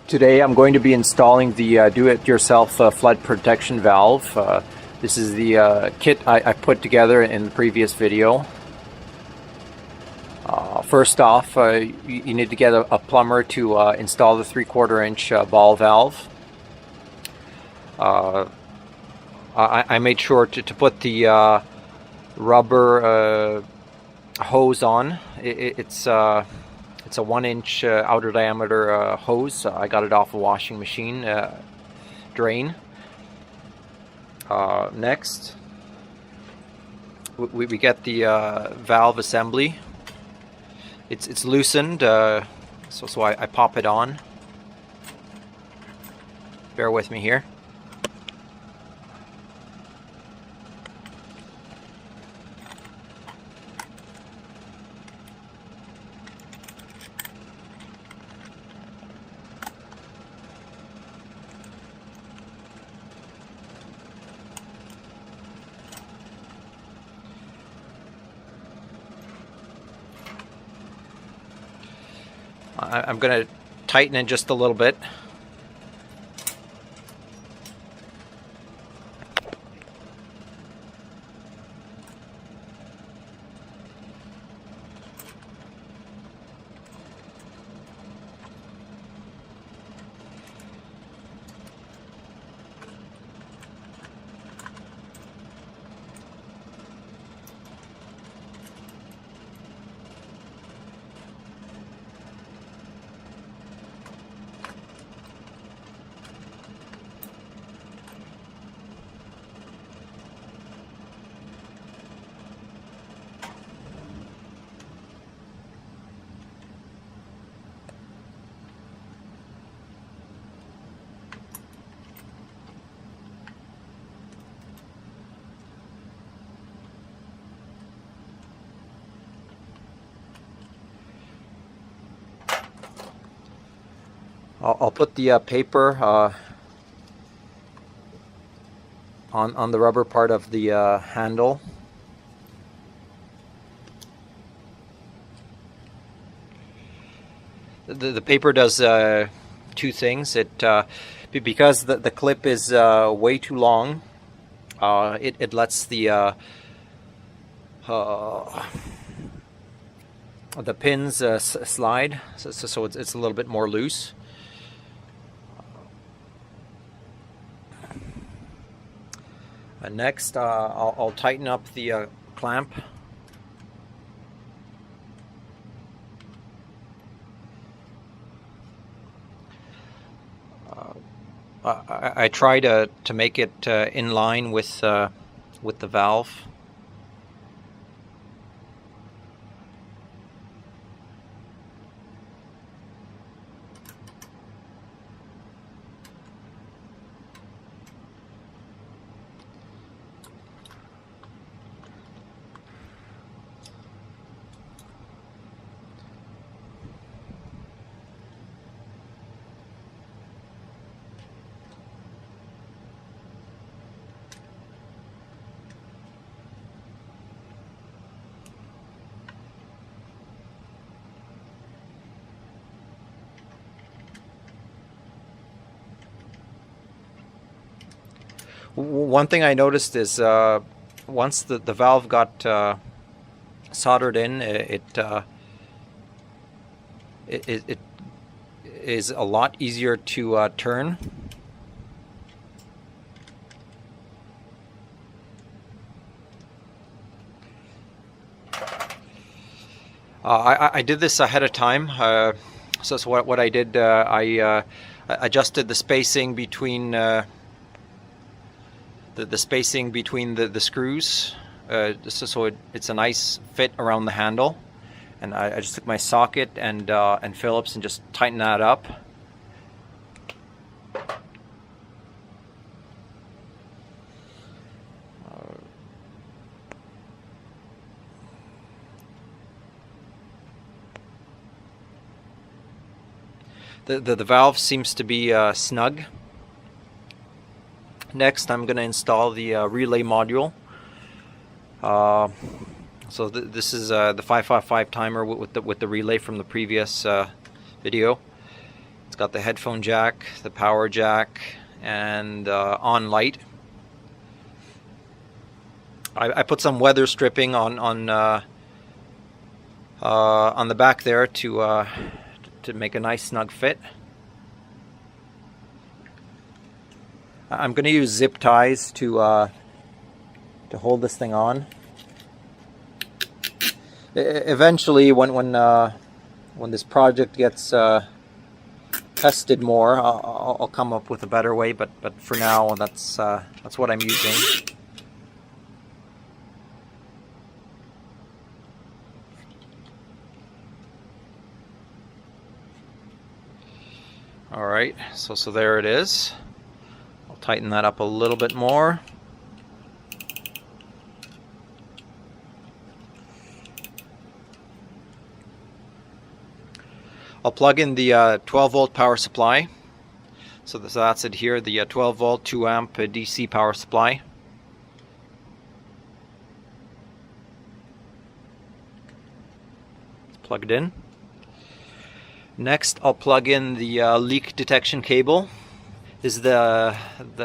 Today I'm going to be installing the do-it-yourself flood protection valve. This is the kit I put together in the previous video. First off, you need to get a plumber to install the 3/4 inch ball valve. I made sure to put the rubber hose on. It's a 1-inch outer diameter hose. I got it off a washing machine drain. Next, we get the valve assembly. It's loosened, so I pop it on. Bear with me here. I'm going to tighten it just a little bit. I'll put the paper on the rubber part of the handle. The paper does two things. Because the clip is way too long, it lets the pins slide, so it's a little bit more loose. Next, I'll tighten up the clamp. I try to make it in line with the valve. One thing I noticed is once the valve got soldered in, it is a lot easier to turn. I did this ahead of time. So what I did, I adjusted the spacing between the spacing between the screws, so it's a nice fit around the handle. And I just took my socket and Phillips and just tighten that up. The valve seems to be snug. Next, I'm going to install the relay module. So this is the 555 timer with the relay from the previous video. It's got the headphone jack, the power jack, and on light. I put some weather stripping on the back there to make a nice snug fit. I'm going to use zip ties to hold this thing on. Eventually, when this project gets tested more, I'll come up with a better way. But for now, that's what I'm using. All right, so there it is. I'll tighten that up a little bit more. I'll plug in the 12-volt power supply. So that's it here, the 12-volt 2-amp DC power supply. Plug it in. Next, I'll plug in the leak detection cable. This is the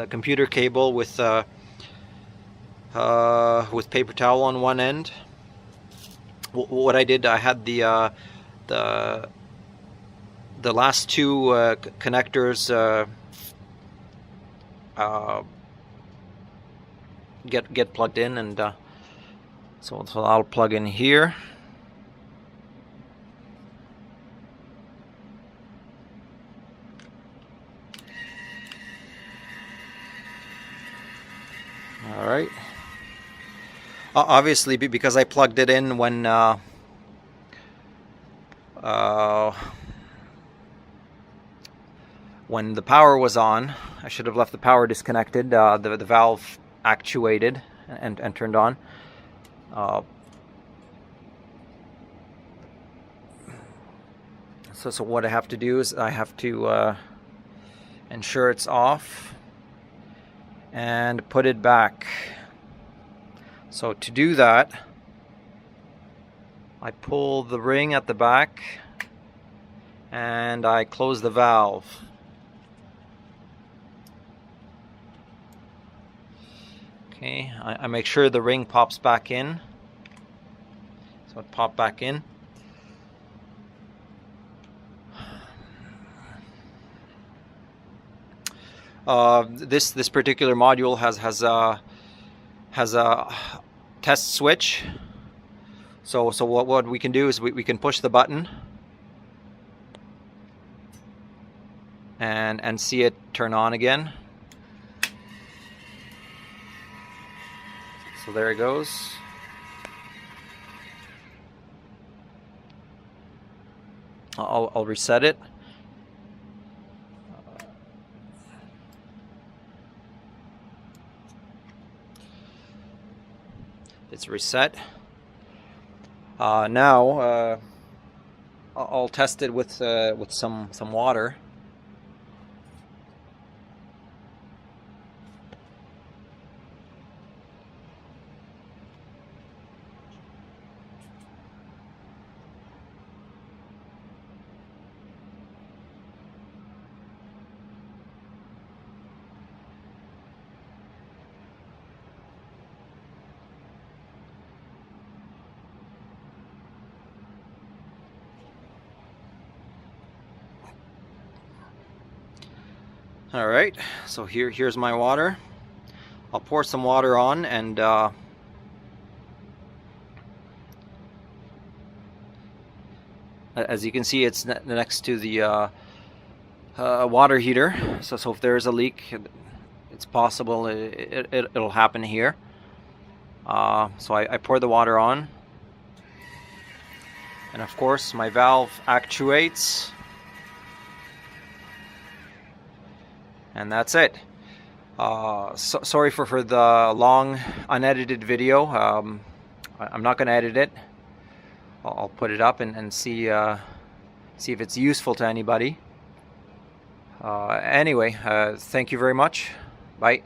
computer cable with paper towel on one end. What I did, I had the last two connectors get plugged in, and so I'll plug in here. All right. Obviously, because I plugged it in when the power was on, I should have left the power disconnected. The valve actuated and turned on. So what I have to do is I have to ensure it's off and put it back. So to do that, I pull the ring at the back and I close the valve. Okay, I make sure the ring pops back in. So it popped back in. This particular module has a test switch. So what we can do is we can push the button and see it turn on again. So there it goes. I'll reset it. It's reset. Now I'll test it with some water. All right, so here's my water. I'll pour some water on, and as you can see, it's next to the water heater. So if there is a leak, it's possible it'll happen here. So I pour the water on, and of course my valve actuates. And that's it. Sorry for the long unedited video. I'm not going to edit it. I'll put it up and see if it's useful to anybody. Anyway, thank you very much. Bye.